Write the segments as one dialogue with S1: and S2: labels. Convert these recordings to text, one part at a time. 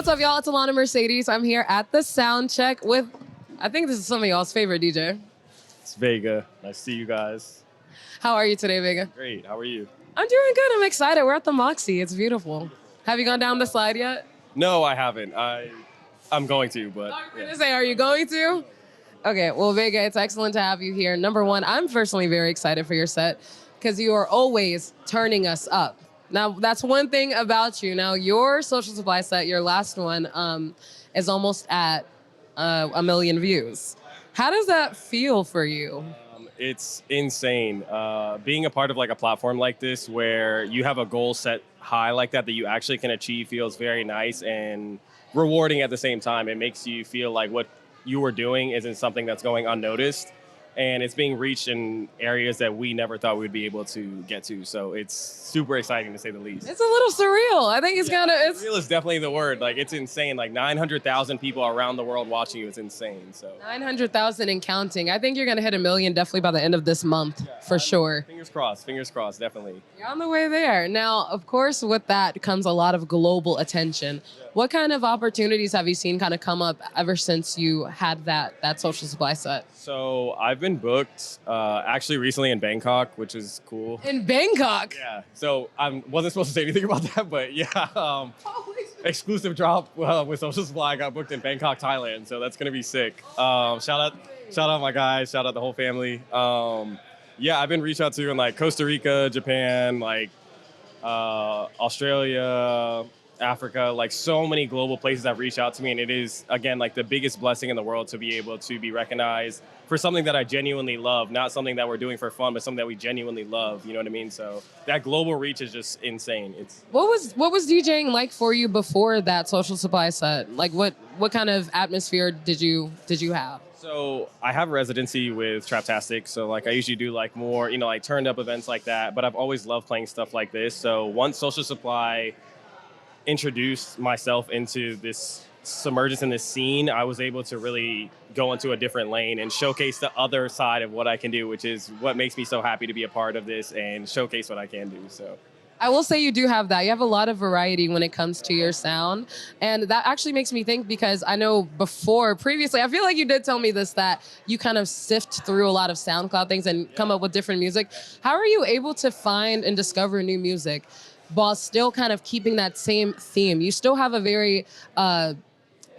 S1: What's up, y'all? It's Alana Mercedes. I'm here at the sound check with, I think this is some of y'all's favorite DJ.
S2: It's VEGA. Nice to see you guys.
S1: How are you today, VEGA?
S2: Great. How are you?
S1: I'm doing good. I'm excited. We're at the Moxie. It's beautiful. Have you gone down the slide yet?
S2: No, I haven't. I'm going to, but
S1: I was going to say, are you going to? Okay, well, VEGA, it's excellent to have you here. Number one, I'm personally very excited for your set because you are always turning us up. Now, that's one thing about you. Now, your Social Supply set, your last one, is almost at 1 million views. How does that feel for you?
S2: it's insane. Being a part of like a platform like this where you have a goal set high like that you actually can achieve feels very nice and rewarding at the same time. It makes you feel like what you were doing isn't something that's going unnoticed. And it's being reached in areas that we never thought we'd be able to get to. So it's super exciting to say the least.
S1: It's a little surreal. I think it's kind of...
S2: Surreal is definitely the word. Like, it's insane. Like 900,000 people around the world watching you. It's insane. So
S1: 900,000 and counting. I think you're going to hit 1 million definitely by the end of this month, for sure.
S2: Fingers crossed, definitely.
S1: You're on the way there. Now, of course, with that comes a lot of global attention. What kind of opportunities have you seen kind of come up ever since you had that Social Supply set?
S2: So I've been booked actually recently in Bangkok, which is cool.
S1: In Bangkok?
S2: Yeah. So I wasn't supposed to say anything about that, but yeah. Exclusive drop with Social Supply. I got booked in Bangkok, Thailand. So that's going to be sick. Shout out my guys. Shout out the whole family. Yeah, I've been reached out to in like Costa Rica, Japan, like Australia, Africa, like so many global places have reached out to me, and it is, again, like the biggest blessing in the world to be able to be recognized for something that I genuinely love, not something that we're doing for fun, but something that we genuinely love, you know what I mean? So that global reach is just insane.
S1: What was DJing like for you before that Social Supply set? Like what kind of atmosphere did you have?
S2: So I have a residency with Traptastic, so like I usually do like more, like turned up events like that, but I've always loved playing stuff like this. So once Social Supply introduced myself into this submergence in this scene, I was able to really go into a different lane and showcase the other side of what I can do, which is what makes me so happy to be a part of this and showcase what I can do. So
S1: I will say you do have that. You have a lot of variety when it comes to your sound. And that actually makes me think, because I know previously, I feel like you did tell me this, that you kind of sift through a lot of SoundCloud things and come up with different music. How are you able to find and discover new music while still kind of keeping that same theme? You still have a very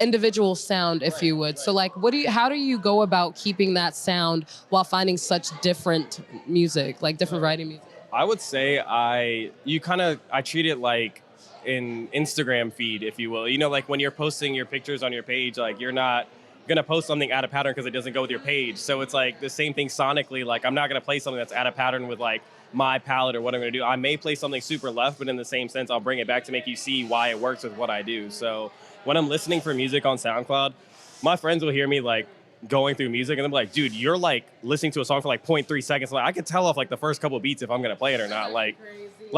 S1: individual sound, if you would. So like, how do you go about keeping that sound while finding such different music, like different variety of music?
S2: I would say I treat it like an Instagram feed, if you will. Like when you're posting your pictures on your page, like you're not gonna post something out of pattern because it doesn't go with your page. So it's like the same thing sonically. Like I'm not gonna play something that's out of pattern with like my palette or what I'm gonna do. I may play something super left, but in the same sense, I'll bring it back to make you see why it works with what I do. So when I'm listening for music on SoundCloud, my friends will hear me like going through music and they're like, dude, you're like listening to a song for like 0.3 seconds. Like I can tell off like the first couple of beats if I'm gonna play it or not. Like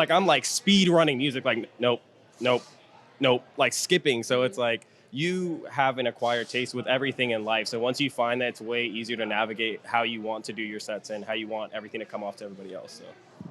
S2: I'm like speed running music, like nope, like skipping. So it's like you have an acquired taste with everything in life. So once you find that, it's way easier to navigate how you want to do your sets and how you want everything to come off to everybody else. So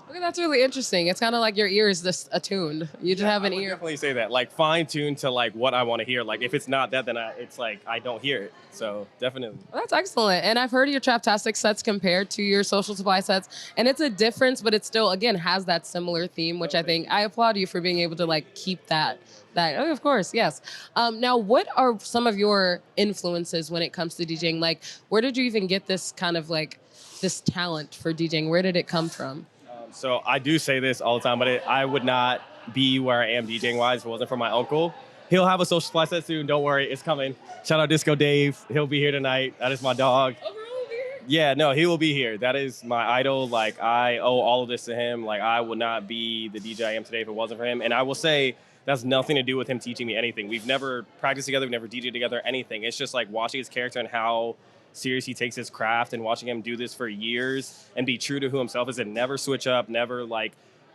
S1: okay, that's really interesting. It's kind of like your ear is just attuned. You just have an ear.
S2: I would definitely say that, like fine-tuned to like what I want to hear. Like if it's not that, then it's like I don't hear it. So definitely.
S1: Well, that's excellent. And I've heard your Traptastic sets compared to your Social Supply sets, and it's a difference, but it still, again, has that similar theme, which I think I applaud you for being able to like keep that. Oh, of course, yes. Now, what are some of your influences when it comes to DJing? Like, where did you even get this kind of like this talent for DJing? Where did it come from?
S2: So I do say this all the time, but I would not be where I am DJing wise if it wasn't for my uncle. He'll have a Social Supply set soon. Don't worry, it's coming. Shout out Disco Dave. He'll be here tonight. That is my dog.
S1: Oh, bro, will be here?
S2: Yeah, no, he will be here. That is my idol. Like I owe all of this to him. Like I would not be the DJ I am today if it wasn't for him. And I will say that's nothing to do with him teaching me anything. We've never practiced together. We've never DJed together, anything. It's just like watching his character and how serious he takes his craft and watching him do this for years and be true to who himself is and never switch up, never like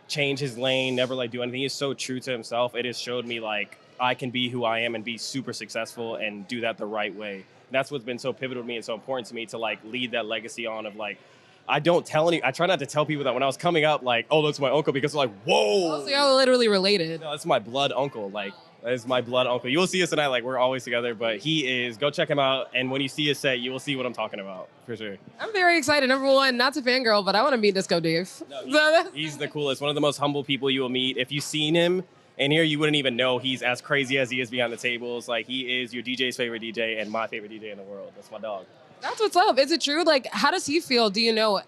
S2: change his lane, never like do anything. He's so true to himself. It has showed me like I can be who I am and be super successful and do that the right way. And that's what's been so pivotal to me and so important to me to like lead that legacy on of like, I try not to tell people that when I was coming up, like, oh, that's my uncle, because they're like, whoa.
S1: Oh, so y'all literally related.
S2: No, that's my blood uncle. Like That is my blood uncle. You will see us tonight, like we're always together, but he is, go check him out. And when you see his set, you will see what I'm talking about, for sure.
S1: I'm very excited. Number one, not to fangirl, but I want to meet Disco Dave.
S2: No, he's the coolest, one of the most humble people you will meet. If you've seen him in here, you wouldn't even know he's as crazy as he is behind the tables. Like, he is your DJ's favorite DJ and my favorite DJ in the world. That's my dog.
S1: That's what's up. Is it true? Like, how does he feel? Do you know,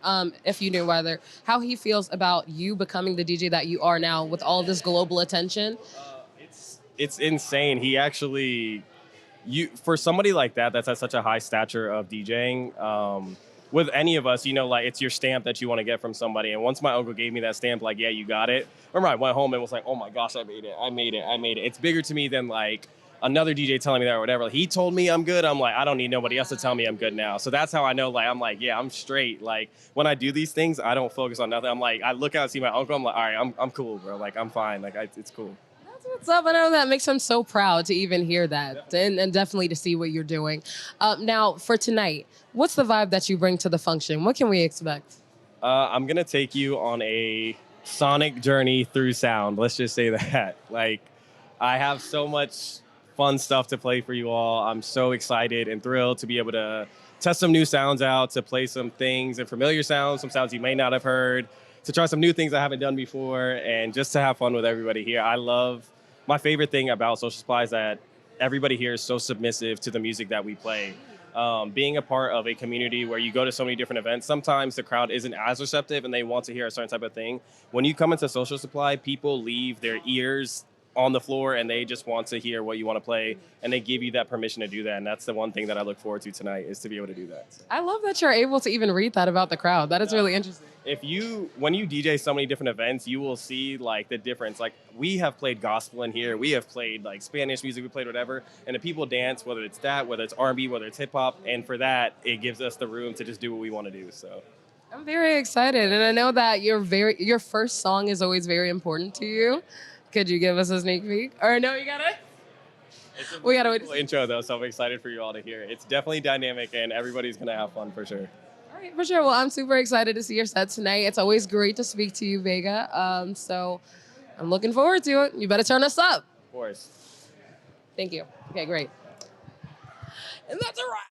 S1: if you knew whether, how he feels about you becoming the DJ that you are now with all this global attention?
S2: It's insane. He actually, for somebody like that, that's at such a high stature of DJing, with any of us, you know, like, it's your stamp that you want to get from somebody. And once my uncle gave me that stamp, like, yeah, you got it. Remember, I went home and was like, oh my gosh, I made it. It's bigger to me than like another DJ telling me that or whatever. He told me I'm good. I'm like, I don't need nobody else to tell me I'm good now. So that's how I know, like, I'm like, yeah, I'm straight. Like, when I do these things, I don't focus on nothing. I'm like, I look out and see my uncle. I'm like, all right, I'm cool, bro. Like, I'm fine. Like, it's cool.
S1: What's up? I know that makes him so proud to even hear that, and definitely to see what you're doing. Now, for tonight, what's the vibe that you bring to the function? What can we expect?
S2: I'm going to take you on a sonic journey through sound. Let's just say that. Like, I have so much fun stuff to play for you all. I'm so excited and thrilled to be able to test some new sounds out, to play some things and familiar sounds, some sounds you may not have heard, to try some new things I haven't done before, and just to have fun with everybody here. My favorite thing about Social Supply is that everybody here is so submissive to the music that we play. Being a part of a community where you go to so many different events, sometimes the crowd isn't as receptive and they want to hear a certain type of thing. When you come into Social Supply, people leave their ears on the floor and they just want to hear what you want to play, and they give you that permission to do that. And that's the one thing that I look forward to tonight, is to be able to do that. So.
S1: I love that you're able to even read that about the crowd. That is really interesting.
S2: When you DJ so many different events, you will see like the difference. Like, we have played gospel in here, we have played like Spanish music, we played whatever, and the people dance, whether it's that, whether it's R&B, whether it's hip hop, and for that, it gives us the room to just do what we want to do. So
S1: I'm very excited, and I know that your first song is always very important to you. Could you give us a sneak peek? Or no, you gotta. We gotta wait.
S2: Cool intro though, so I'm excited for you all to hear it. It's definitely dynamic, and everybody's gonna have fun for sure.
S1: All right, for sure. Well, I'm super excited to see your set tonight. It's always great to speak to you, VEGA. So I'm looking forward to it. You better turn us up.
S2: Of course.
S1: Thank you. Okay, great. And that's a wrap.